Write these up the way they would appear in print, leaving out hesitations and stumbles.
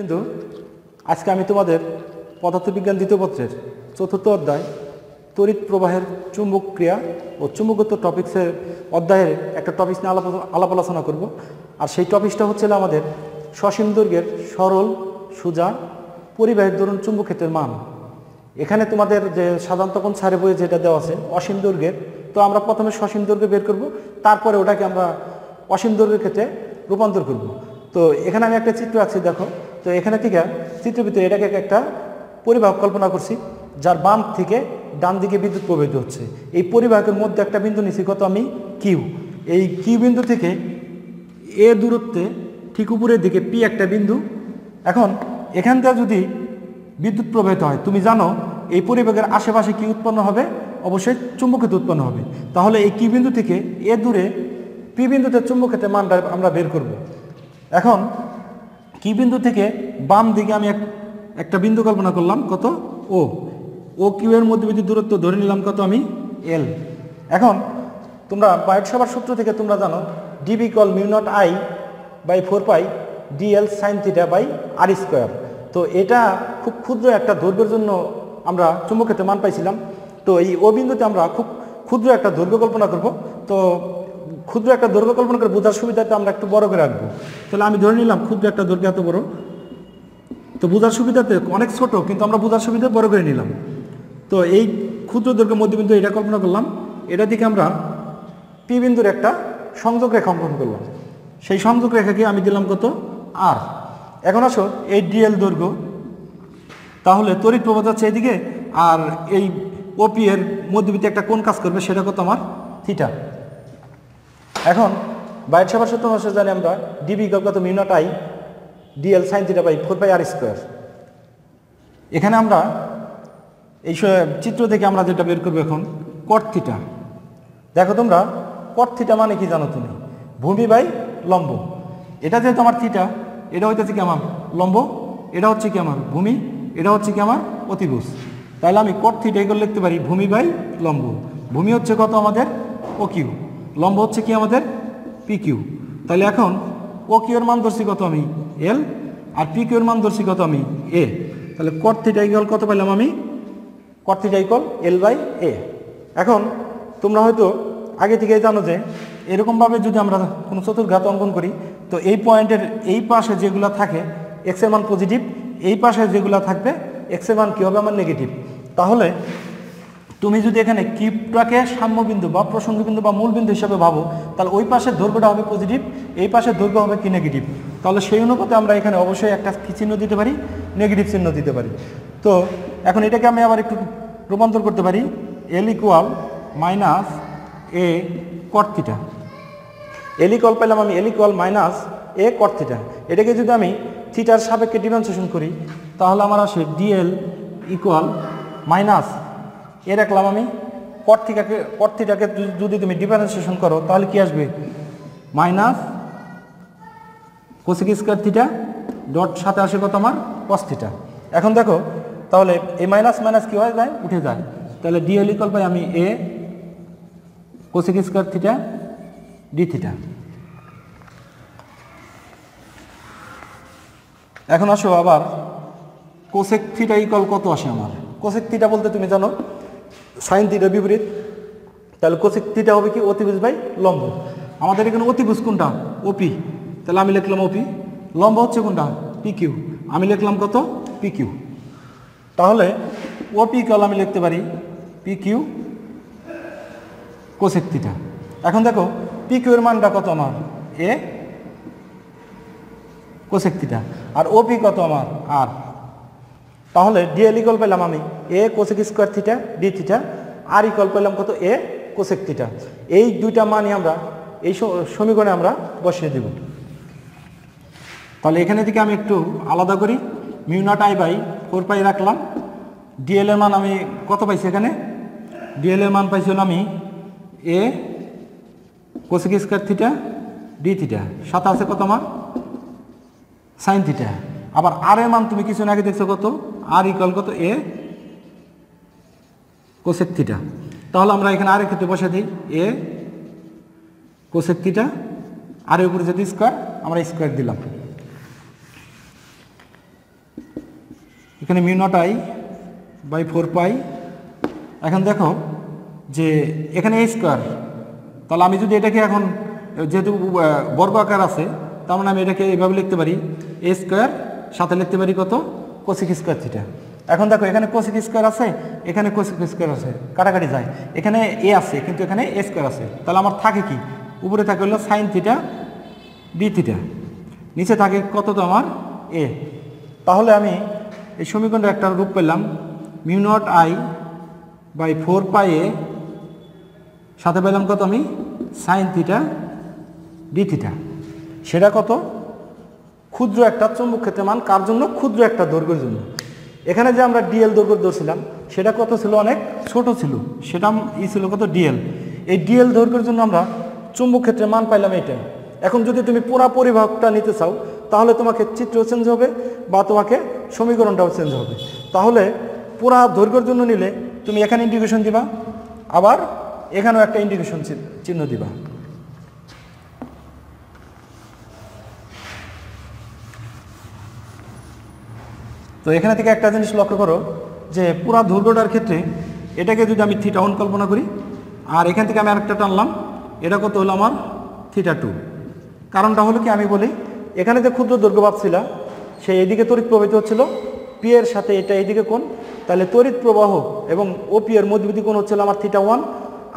কিন্তু আজকে আমি তোমাদের পদার্থবিজ্ঞান দ্বিতীয় পত্রের চতুর্থ অধ্যায় তড়িৎ প্রবাহের চুম্বক ক্রিয়া ও চুম্বকত্ব টপিক্সের অধ্যায়ের একটা টপিক্স নিয়ে আলাপ আলোচনা করব। আর সেই টপিক্সটা হচ্ছে আমাদের সসীম দৈর্ঘ্যের সরল সোজা পরিবাহীর দরুন চুম্বক ক্ষেত্রের মান। এখানে তোমাদের যে সাধারণত কোন ছাড়ে বইয়ে যেটা দেওয়া আছে অসীম দৈর্ঘ্যের, তো আমরা প্রথমে সসীম দৈর্ঘ্য বের করব, তারপরে ওটাকে আমরা অসীম দৈর্ঘ্যের ক্ষেত্রে রূপান্তর করব। তো এখানে আমি একটা চিত্র আঁকছি, দেখো। তো এখানে থেকে চিত্রের ভিতরে এটাকে একটা পরিবাহক কল্পনা করছি, যার বাম থেকে ডান দিকে বিদ্যুৎ প্রবাহিত হচ্ছে। এই পরিবাহকের মধ্যে একটা বিন্দু নিচ্ছি কত আমি কিউ। এই কিউ বিন্দু থেকে এ দূরত্বে ঠিক উপরের দিকে পি একটা বিন্দু। এখন এখান থেকে যদি বিদ্যুৎ প্রবাহিত হয়, তুমি জানো এই পরিবাহকের আশেপাশে কি উৎপন্ন হবে? অবশ্যই চুম্বক ক্ষেত্র উৎপন্ন হবে। তাহলে এই কি বিন্দু থেকে এ দূরে পি বিন্দুতে চুম্বক ক্ষেত্রের মানটা আমরা বের করব। এখন কি বিন্দু থেকে বাম দিকে আমি একটা বিন্দু কল্পনা করলাম কত ও কিউ এর মধ্যে দূরত্ব ধরে নিলাম কত আমি এল। এখন তোমরা বায়ট সবার সূত্র থেকে তোমরা জানো dB equal mu naught I by 4 dl sine theta by r square. তো এটা খুব ক্ষুদ্র একটা দৈর্ঘ্যের জন্য আমরা চুম্বক ক্ষেত্রের মান পাইছিলাম। তো এই ও বিন্দুতে আমরা খুব ক্ষুদ্র একটা দৈর্ঘ্য কল্পনা করব। তো ক্ষুদ্র একটা দৈর্ঘ্য কল্পনা করে বোঝার সুবিধাতে আমরা একটু বড় করে রাখবো। তাহলে আমি ধরে নিলাম ক্ষুদ্র একটা দৈর্ঘ্য এত বড়, তো বোঝার সুবিধাতে অনেক ছোট, কিন্তু আমরা বোঝার সুবিধা বড় করে নিলাম। তো এই ক্ষুদ্র দৈর্ঘ্য মধ্যবিন্দু এটা কল্পনা করলাম, এটা দিকে আমরা পি বিন্দুর একটা সংযোগ রেখা অঙ্কন করলাম। সেই সংযোগ রেখাকে আমি দিলাম কত আর। এখন আসো এই ডিএল দৈর্ঘ্য, তাহলে তড়িৎ প্রবাহ যাচ্ছে এইদিকে, আর এই ওপি এর মধ্যবিত্তে একটা কোণ কাজ করবে, সেটা কত আমার থিটা। এখন বাইরের সবার সূত্র অনুসারে জানি আমরা ডিবি কত mu naught I dl sine theta by 4 r square. এখানে আমরা এই চিত্র থেকে আমরা যেটা বের করবো এখন কট থিটা। দেখো তোমরা কট থিটা মানে কি জানো তুমি? ভূমি বাই লম্ব। এটা যেহেতু আমার থিটা, এটা হইতেছে কি আমার লম্ব, এটা হচ্ছে কি আমার ভূমি, এটা হচ্ছে কি আমার অতিভুজ। তাহলে আমি কট থিটা এগুলো লিখতে পারি ভূমি বাই লম্ব। ভূমি হচ্ছে কত আমাদের ও কিউ, লম্ব হচ্ছে কি আমাদের পি কিউ। তাহলে এখন ও কিউ এর মান ধরছি কত আমি এল, আর পি কিউ এর মান ধরছি কত আমি এ। তাহলে কট থিটা ইকুয়াল কত পেলাম আমি? Cot theta equal L by A. এখন তোমরা হয়তো আগে থেকেই জানো যে এরকমভাবে যদি আমরা কোনো চতুর্ঘাত অঙ্কন করি, তো এই পয়েন্টের এই পাশে যেগুলো থাকে এক্স এর মান পজিটিভ, এই পাশে যেগুলো থাকবে এক্স এর মান কী হবে আমার নেগেটিভ। তাহলে তুমি যদি এখানে কিউবটাকে সাম্যবিন্দু বা প্রসঙ্গবিন্দু বা মূল বিন্দু হিসাবে ভাবো, তাহলে ওই পাশের দৈর্ঘ্যটা হবে পজিটিভ, এই পাশের দৈর্ঘ্য হবে কি নেগেটিভ। তাহলে সেই অনুপাতে আমরা এখানে অবশ্যই একটা কি চিহ্ন দিতে পারি? নেগেটিভ চিহ্ন দিতে পারি। তো এখন এটাকে আমি আবার একটু রূপান্তর করতে পারি, এল ইকুয়াল মাইনাস এ কট থিটা। এল ইকুয়াল পেলাম আমি এল ইকুয়াল মাইনাস এ কট থিটা। এটাকে যদি আমি থিটার সাপেক্ষে ডিফারেন্সিয়েশন করি, তাহলে আমার আসে ডিএল ইকুয়াল মাইনাস এ রাখলাম আমি কট থিটাকে যদি তুমি ডিফারেন্সিয়েশন করো, তাহলে কি আসবে? Minus cosec square theta dot সাথে আসে কত আমার কস থিটা। এখন দেখো তাহলে এই মাইনাস মাইনাস কি হয়ে যায়? উঠে যায়। তাহলে ডিএল ইকুয়াল পাই আমি a cosec square theta d theta. এখন আসো আবার কোসেক থিটা ইকুয়াল কত আসে আমার? কোসেক থিটা বলতে তুমি জানো সাইন থিটা বিপরীত। তাহলে কোসেক থিটা হবে কি অতিভুজ বাই লম্ব। আমাদের এখানে অতিভুজ কোনটা? ওপি। তাহলে আমি লিখলাম ওপি। লম্ব হচ্ছে কোনটা? P Q. আমি লিখলাম কত? P Q. তাহলে ওপি ইকুয়াল আমি লিখতে পারি পি কিউ কোসেক থিটা। এখন দেখো পি কিউ এর মানটা কত আমার? এ কোসেক থিটা। আর ওপি কত আমার? আর। তাহলে ডিএল ইকুয়াল পেলাম আমি a cosec square theta d theta, r equal পেলাম কত? A cosec theta. এই দুইটা মানই আমরা এই সমীকরণে আমরা বসিয়ে দেব। তাহলে এখানে থেকে আমি একটু আলাদা করি, মিউ নট আই বাই 4 রাখলাম। ডিএল এর মান আমি কত পাইছি? এখানে ডিএল এর মান পাইছিলাম আমি a cosec square theta d theta, সাথে আছে কত আমার সাইন থিটা। আবার আর এর মান তুমি কিছু আগে দেখছো কত? আর ইকুয়াল কত? A cosec theta. তাহলে আমরা এখানে আর এর ক্ষেত্রে বসে দিই এ কোসেক থিটা, আর এর উপরে যদি স্কোয়ার আমরা স্কোয়ার দিলাম। এখানে মিউ নট আই বাই 4 পাই। এখন দেখো যে এখানে এ স্কোয়ার, তাহলে আমি যদি এটাকে এখন যেহেতু বর্গ আকার আছে তার মানে আমি এটাকে এইভাবে লিখতে পারি এ স্কোয়ার, সাথে লিখতে পারি কত কোসেক স্কোয়ার থিটা। এখন দেখো এখানে কোসেক স্কোয়ার আছে, এখানে কোসেক স্কোয়ার আছে, কাটাকাটি যায়, এখানে এ আছে কিন্তু এখানে এ স্কোয়ার আছে, তাহলে আমার থাকে কি উপরে থাকে হলো সাইন থিটা ডি থিটা, নিচে থাকে কত তো আমার এ। তাহলে আমি এই সমীকরণের একটা রূপ পেলাম mu naught I by 4 pi এ, সাথে পেলাম কত আমি সাইন থিটা ডি থিটা। সেটা কত ক্ষুদ্র একটা চুম্বক ক্ষেত্রের মান, কার জন্য ক্ষুদ্র একটা দৈর্ঘ্যের জন্য। এখানে যে আমরা ডিএল দৈর্ঘ্য ধরছিলাম সেটা কত ছিল অনেক ছোট ছিল, সেটা ছিল কত ডিএল। এই ডিএল দৈর্ঘ্যের জন্য আমরা চুম্বক ক্ষেত্রের মান পাইলাম এইটা। এখন যদি তুমি পুরা পরিবাহকটা নিতে চাও তাহলে তোমাকে চিত্র চেঞ্জ হবে বা তোমাকে সমীকরণটাও চেঞ্জ হবে। তাহলে পুরা দৈর্ঘ্যের জন্য নিলে তুমি এখানে ইন্টিগ্রেশন দিবা, আবার এখানেও একটা ইন্টিগ্রেশন চিহ্ন দিবা। তো এখানে থেকে একটা জিনিস লক্ষ্য করো যে পুরা দৈর্ঘ্যটার ক্ষেত্রে এটাকে যদি আমি থিটা 1 কল্পনা করি, আর এখান থেকে আমি আরেকটা টানলাম, এটা কত হলো আমার থিটা 2। কারণটা হলো কি আমি বলি, এখানে যে ক্ষুদ্র দৈর্ঘ্য ভাবছিলাম সেই এদিকে তড়িৎ প্রবাহিত হচ্ছিল পি এর সাথে, এটা এইদিকে কোণ, তাহলে তড়িৎ প্রবাহ এবং ও পি এর মধ্যবর্তী কোণ হচ্ছিল আমার থিটা 1।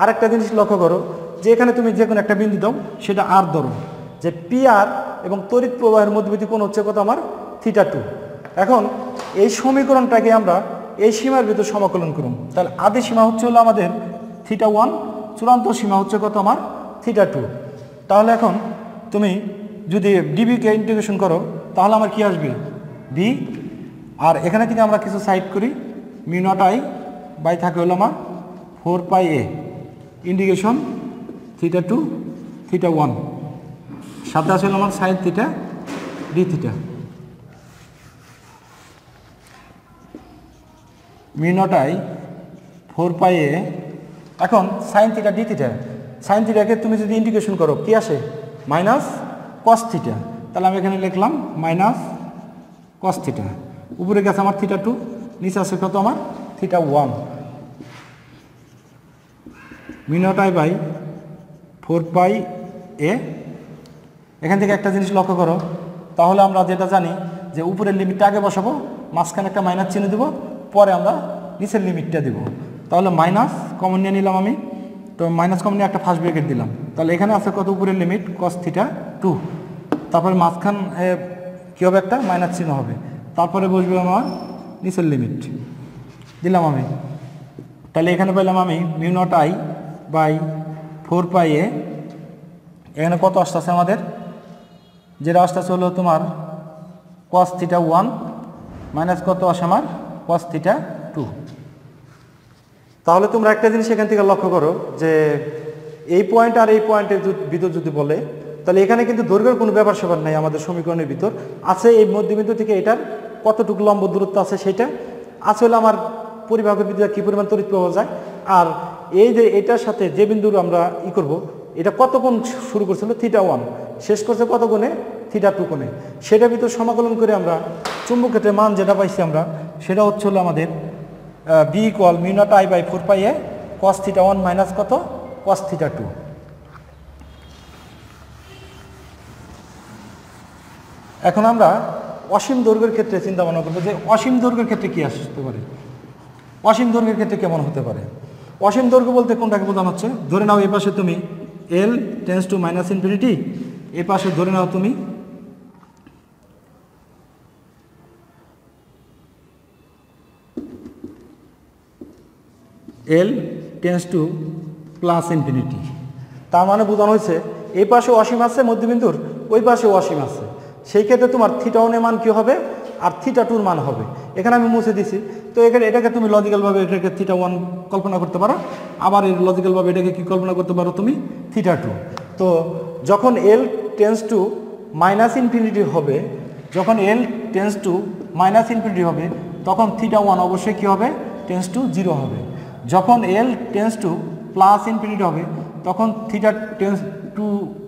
আরেকটা জিনিস লক্ষ্য করো যে এখানে তুমি যে কোনো একটা বিন্দু দাও সেটা আর ধরো, যে পি আর এবং তড়িৎ প্রবাহের মধ্যবর্তী কোণ হচ্ছে কত আমার থিটা 2। এখন এই সমীকরণটাকে আমরা এই সীমার ভিতর সমাকলন করুন, তাহলে আদি সীমা হচ্ছে হলো আমাদের থিটা 1, চূড়ান্ত সীমা হচ্ছে কত আমার থিটা 2। তাহলে এখন তুমি যদি ডিবিকে ইন্টিগ্রেশন করো তাহলে আমার কি আসবে বি, আর এখানে থেকে আমরা কিছু সাইড করি মিউ নট আই বাই থাকে হলো আমার 4 pi A integration theta 2 theta 1, সাথে আসলে আমার sine theta d theta. Mu naught I 4 pi A, এখন sine theta d theta, sine থিটাকে তুমি যদি ইন্টিগ্রেশন করো কি আসে মাইনাস কস থিটা, তাহলে আমি এখানে লিখলাম মাইনাস কস থিটা। উপরে গেছে আমার থিটা 2, নিচে আসে কত আমার theta 1। Mu naught I by 4 pi a. এখান থেকে একটা জিনিস লক্ষ্য করো, তাহলে আমরা যেটা জানি যে উপরের লিমিটটা আগে বসাবো, মাঝখানে একটা মাইনাস চিহ্ন দেবো, পরে আমরা নিচের লিমিটটা দেবো। তাহলে মাইনাস কমন নিয়ে নিলাম আমি, তো মাইনাস কমন নিয়ে একটা ফার্স্ট ব্র্যাকেট দিলাম, তাহলে এখানে আছে কত উপরের লিমিট কস থিটা 2, তারপরে মাঝখান কী হবে একটা মাইনাস চিহ্ন হবে, তারপরে বসবে আমার নিচের লিমিট দিলাম আমি। তাহলে এখানে পেলাম আমি mu naught I by 4 pi এ। এখানে কত আসতেছে আমাদের, যেটা আসতেছে হলো তোমার কস থিটা 1 মাইনাস কত আসে আমার কস থিটা 2। তাহলে তোমরা একটা জিনিস এখান থেকে লক্ষ্য করো যে এই পয়েন্ট আর এই পয়েন্টের ভিতর যদি বলে, তাহলে এখানে কিন্তু দৈর্ঘ্যের কোনো ব্যাপার স্যাপার নাই, আমাদের সমীকরণের ভিতর আছে এই মধ্যবিন্দু থেকে এটার কতটুকু লম্ব দূরত্ব আছে সেটা আছে হলো আমার পরিবাহকের ভিতরে কী পরিমাণ তড়িৎ প্রবাহ যায়, আর এই যে এটার সাথে যে বিন্দুর আমরা করব এটা কত কোণ শুরু করছিল থিটা 1, শেষ করছে কত কোণে থিটা 2 কোণে, সেটার ভিতর সমাকলন করে আমরা চুম্বক ক্ষেত্রের মান যেটা পাইছি আমরা সেটা হচ্ছে হলো আমাদের B equal mu naught I by 4 pi A cos theta 1 minus কত কস থিটা 2। এখন আমরা অসীম দৈর্ঘ্যের ক্ষেত্রে চিন্তা ভাবনা করবো যে অসীম দৈর্ঘ্যের ক্ষেত্রে কী আসতে পারে, অসীম দৈর্ঘ্যের ক্ষেত্রে কেমন হতে পারে। অসীম দৈর্ঘ্য বলতে কোনটাকে বোঝানো হচ্ছে, ধরে নাও এ পাশে তুমি এল টেন্স টু মাইনাস ইনফিনিটি, এ পাশে ধরে নাও তুমি এল টেন্স টু প্লাস ইনফিনিটি। তার মানে বোঝানো হয়েছে এই পাশে অসীম আছে মধ্যবিন্দুর, ওই পাশে অসীম আছে, সেই ক্ষেত্রে তোমার থিটা 1 এর মান কী হবে আর থিটা 2 এর মান হবে। এখানে আমি মুছে দিছি, তো এখানে এটাকে তুমি লজিক্যালভাবে এটাকে থিটা 1 কল্পনা করতে পারো, আবার এই লজিক্যালভাবে এটাকে কী কল্পনা করতে পারো তুমি থিটা 2। তো যখন এল টেন্স টু মাইনাস ইনফিনিটি হবে, যখন এল টেন্স টু মাইনাস ইনফিনিটি হবে তখন থিটা 1 অবশ্যই কী হবে টেন্স টু 0 হবে। যখন এল টেন্স টু প্লাস ইনফিনিটি হবে তখন থিটা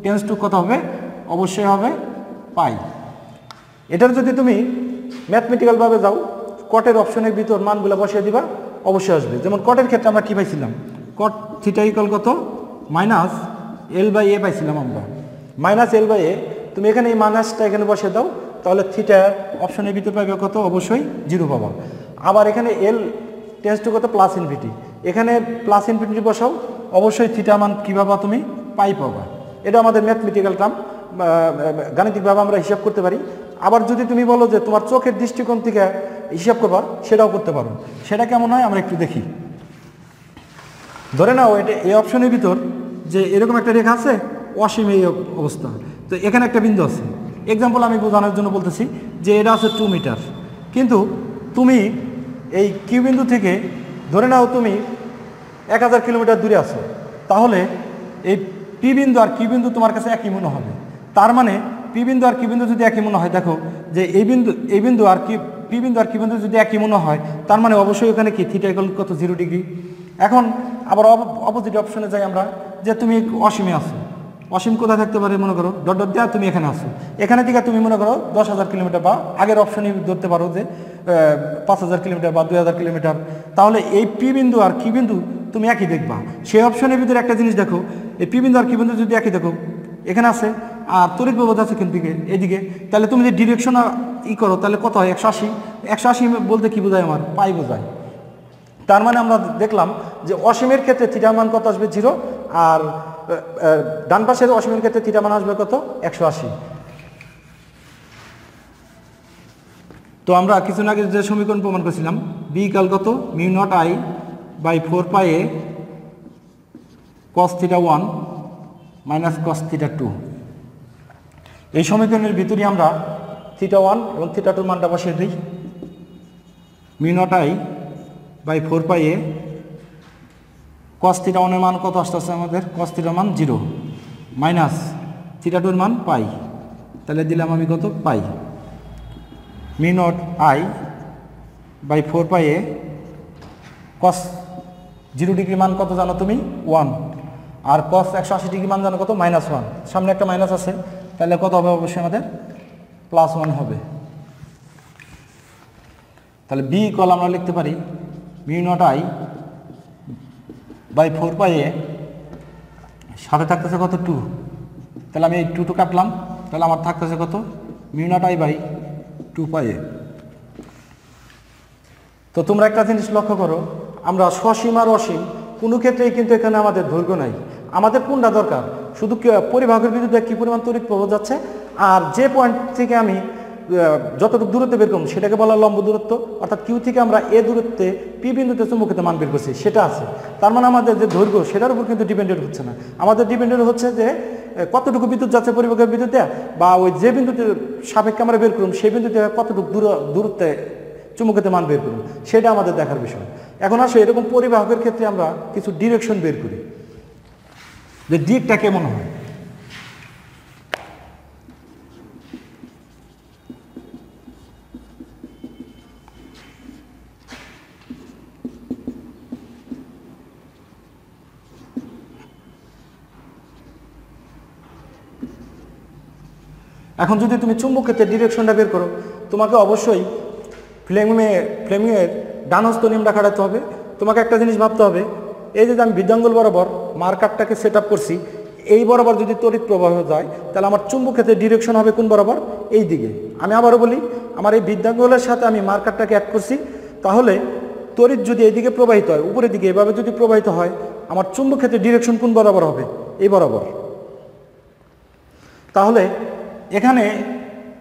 টেন্স টু কত হবে, অবশ্যই হবে পাই। এটার যদি তুমি ম্যাথমেটিক্যালভাবে যাও কটের অপশনের ভিতর মানগুলো বসিয়ে দিবা, অবশ্যই আসবে। যেমন কটের ক্ষেত্রে আমরা কী পাইছিলাম, কট থিটা ইকুয়াল কত, মাইনাস এল বাই এ পাইছিলাম আমরা, মাইনাস এল বাই এ। তুমি এখানে এই মাইনাসটা এখানে বসিয়ে দাও, তাহলে থিটা অপশনের ভিতর পাবে কত, অবশ্যই 0 পাবা। আবার এখানে এল টেন্স টু কত, প্লাস ইনফিনিটি, এখানে প্লাস ইনফিনিটি বসাও, অবশ্যই থিটা মান কী পাবা, তুমি পাই পাবা। এটা আমাদের ম্যাথমেটিক্যাল টার্ম, গাণিতিকভাবে আমরা হিসাব করতে পারি। আবার যদি তুমি বলো যে তোমার চোখের দৃষ্টিকোণ থেকে হিসাব করবা, সেটাও করতে পারো। সেটা কেমন হয় আমরা একটু দেখি। ধরে নাও এটা এই অপশনের ভিতর যে এরকম একটা রেখা আছে, অসীম এই অবস্থা, তো এখানে একটা বিন্দু আছে। এক্সাম্পল আমি বোঝানোর জন্য বলতেছি যে এটা আছে 2 মিটার, কিন্তু তুমি এই কিউ বিন্দু থেকে ধরে নাও তুমি 1000 কিলোমিটার দূরে আছো, তাহলে এই পি বিন্দু আর কিউ বিন্দু তোমার কাছে একই মনে হবে। তার মানে পি বিন্দু আর কিউ বিন্দু যদি একই মনে হয়, দেখো যে এই বিন্দু আর কি পি বিন্দু আর কিউ বিন্দু যদি একই মনে হয়, তার মানে অবশ্যই ওখানে কি থিটা ইকুয়াল কত, 0 ডিগ্রি। এখন আবার অপোজিট অপশনে যাই আমরা, যে তুমি অসীমে আছো, অসীম কোথায় থাকতে পারে, মনে করো ডট ডট দেওয়া, তুমি এখানে আসো, এখানে থেকে তুমি মনে করো 10,000 কিলোমিটার, বা আগের অপশনই ধরতে পারো যে 5,000 কিলোমিটার বা 2,000 কিলোমিটার। তাহলে এই পি বিন্দু আর কি বিন্দু তুমি একই দেখবা। সেই অপশনের ভিতরে একটা জিনিস দেখো, এই পি বিন্দু আর কি বিন্দু যদি একই দেখো, এখানে আছে আর তড়িৎ প্রবাহ আছে কিন্তু এদিকে, তাহলে তুমি যদি ডিরেকশন করো তাহলে কত হয়, 180। 180 বলতে কি বোঝায়, আমার পাই বোঝায়। তার মানে আমরা দেখলাম যে অসীমের ক্ষেত্রে থিটা মান কত আসবে, 0, আর ডান পাশের অসীমের ক্ষেত্রে থিটা মান আসবে কত, 180। তো আমরা কিছুদিন আগে যে সমীকরণ প্রমাণ করেছিলাম, বি ইকুয়াল কত, mu naught I by 4 pi A cos theta 1 minus cos theta 2। এই সমীকরণের ভিতরে আমরা থিটা 1 এবং থিটা 2 মানটা বসিয়ে দিই। Mu naught I by 4 pi A cos theta 1 এর মান কত আসতেছে আমাদের, কস থিটার মান 0, মাইনাস থিটা 2 এর মান পাই, তাহলে দিলাম আমি কত, pi. Mu naught I by 4 pi A cos 0 degree মান কত জানো তুমি, 1, আর কস 180 ডিগ্রি মান জানো কত, -1, সামনে একটা মাইনাস আছে, তাহলে কত হবে, অবশ্যই আমাদের +1 হবে। তাহলে বি ইকুয়াল আমরা লিখতে পারি mu naught I by 4 pi এ, সাথে থাকতেছে কত, 2, তাহলে আমি এই 2 কাটলাম, তাহলে আমার থাকতেছে কত, মিউ নট আই বাই 2 পাই এ। তো তোমরা একটা জিনিস লক্ষ্য করো, আমরা সসীম আর অসীম কোনো ক্ষেত্রেই কিন্তু এখানে আমাদের দৈর্ঘ্য নাই। আমাদের কোনটা দরকার, শুধু পরিবাহকের বিরুদ্ধে কী পরিমাণ তড়িৎ প্রবাহ যাচ্ছে, আর যে পয়েন্ট থেকে আমি যতটুকু দূরত্বে বের করব সেটাকে বলা লম্ব দূরত্ব, অর্থাৎ কিউ থেকে আমরা এ দূরত্বে পি বিন্দুতে চুম্বকীয় মান বের করছি, সেটা আছে। তার মানে আমাদের যে দৈর্ঘ্য সেটার উপর কিন্তু ডিপেন্ডেন্ট হচ্ছে না, আমাদের ডিপেন্ডেন্ট হচ্ছে যে কতটুকু বিদ্যুৎ যাচ্ছে পরিবাহকের বিদ্যুতে, বা ওই যে বিন্দুতে সাপেক্ষে আমরা বের করুন সেই বিন্দুতে কতটুকু দূরত্বে চুম্বকীয় মান বের করুন, সেটা আমাদের দেখার বিষয়। এখন আসলে এরকম পরিবাহকের ক্ষেত্রে আমরা কিছু ডিরেকশন বের করি, যে দিকটা কেমন হয়। এখন যদি তুমি চুম্বক ক্ষেত্রে ডিরেকশনটা বের করো, তোমাকে অবশ্যই ফ্লেমিংয়ের ডান হস্ত নিয়মটা খাটাতে হবে। তোমাকে একটা জিনিস ভাবতে হবে, এই যে আমি বৃদ্ধাঙ্গুল বরাবর মার্কারটাকে সেট আপ করছি, এই বরাবর যদি তড়িৎ প্রবাহ যায়, তাহলে আমার চুম্বক ক্ষেত্রে ডিরেকশন হবে কোন বরাবর, এই দিকে। আমি আবারও বলি, আমার এই বৃদ্ধাঙ্গুলের সাথে আমি মার্কারটাকে অ্যাড করছি, তাহলে তড়িৎ যদি এইদিকে প্রবাহিত হয়, উপরের দিকে এভাবে যদি প্রবাহিত হয়, আমার চুম্বক ক্ষেত্রে ডিরেকশন কোন বরাবর হবে, এই বরাবর। তাহলে এখানে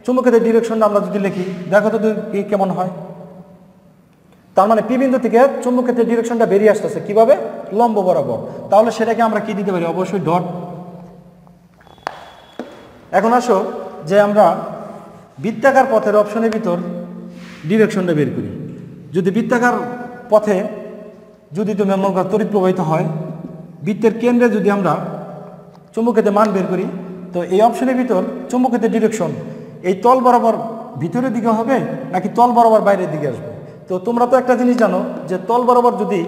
চুম্বক ক্ষেত্রের ডিরেকশনটা আমরা যদি লিখি, দেখো তো কেমন হয়। তার মানে পি বিন্দু থেকে চুম্বক ক্ষেত্রের ডিরেকশনটা বেরিয়ে আসতেছে কিভাবে, লম্ব বরাবর। তাহলে সেটাকে আমরা কি দিতে পারি, অবশ্যই ডট। এখন আসো যে আমরা বৃত্তাকার পথের অপশনের ভিতর ডিরেকশনটা বের করি। যদি বৃত্তাকার পথে যদি তুমি তড়িৎ প্রবাহিত হয়, বৃত্তের কেন্দ্রে যদি আমরা চুম্বক ক্ষেত্রের মান বের করি, তো এই অপশনের ভিতর চুম্বক ক্ষেত্রের ডিরেকশন এই তল বরাবর ভিতরের দিকে হবে নাকি তল বরাবর বাইরের দিকে আসবে। তো তোমরা তো একটা জিনিস জানো যে তল বরাবর যদি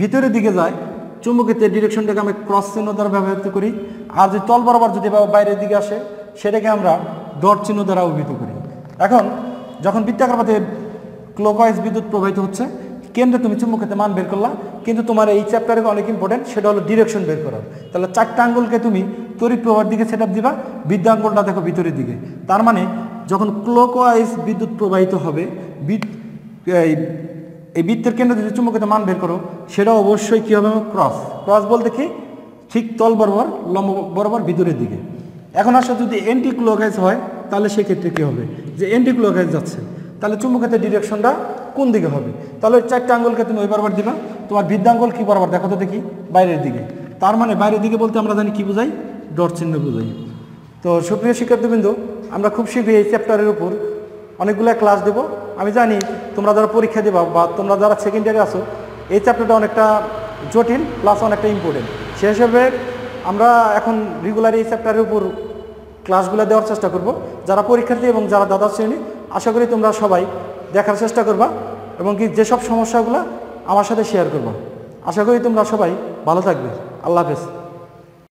ভিতরের দিকে যায়, চুম্বক ক্ষেত্রের ডিরেকশনটাকে আমি ক্রস চিহ্ন দ্বারা ব্যবহৃত করি, আর যদি তল বরাবর যদি বাইরের দিকে আসে, সেটাকে আমরা ডট চিহ্ন দ্বারা অভিহিত করি। এখন যখন বৃত্তাকার পথে ক্লকওয়াইজ বিদ্যুৎ প্রবাহিত হচ্ছে, কেন্দ্রে তুমি চুম্বক ক্ষেত্রের মান বের করলা, কিন্তু তোমার এই চ্যাপ্টারে অনেক ইম্পর্টেন্ট, সেটা হলো ডিরেকশন বের করা। তাহলে 4টা আঙ্গুলকে তুমি তড়িৎ প্রবাহের দিকে সেট আপ দিবা, বিদ্যুৎ আঙ্গুলটা দেখো ভিতরের দিকে। তার মানে যখন ক্লকওয়াইজ বিদ্যুৎ প্রবাহিত হবে, এই বৃত্তের কেন্দ্রে যদি চুম্বক ক্ষেত্রের মান বের করো, সেটা অবশ্যই কী হবে? ক্রস। ক্রস বলতে কি? ঠিক তল বরাবর, লম্ব বরাবর ভিতরের দিকে। এখন আসলে যদি এন্টি ক্লকওয়াইজ হয়, তাহলে সেক্ষেত্রে কী হবে? যে এন্টি ক্লকওয়াইজ যাচ্ছে, তাহলে চুম্বক ক্ষেত্রের ডিরেকশনটা কোন দিকে হবে? তাহলে ওই 4টা আঙ্গুলকে তুমি ওই বরাবর দিবা, তোমার বৃদ্ধাঙ্গুল কী বরাবর দেখো তো দেখি? বাইরের দিকে। তার মানে বাইরের দিকে বলতে আমরা জানি কী বোঝাই? ডট চিহ্ন বোঝাই। তো সুপ্রিয় শিক্ষার্থীবৃন্দ, আমরা খুব শীঘ্রই এই চ্যাপ্টারের উপর অনেকগুলো ক্লাস দেব। আমি জানি তোমরা যারা পরীক্ষা দেবা বা তোমরা যারা সেকেন্ড ইয়ারে আসো, এই চ্যাপ্টারটা অনেকটা জটিল প্লাস অনেকটা ইম্পর্টেন্ট। সে হিসেবে আমরা এখন রেগুলার এই চ্যাপ্টারের উপর ক্লাসগুলো দেওয়ার চেষ্টা করব। যারা পরীক্ষার্থী এবং যারা দ্বাদশ শ্রেণী, আশা করি তোমরা সবাই দেখার চেষ্টা করবা এবং কি যেসব সমস্যাগুলো আমার সাথে শেয়ার করবা। আশা করি তোমরা সবাই ভালো থাকবে। আল্লাহ হাফেজ।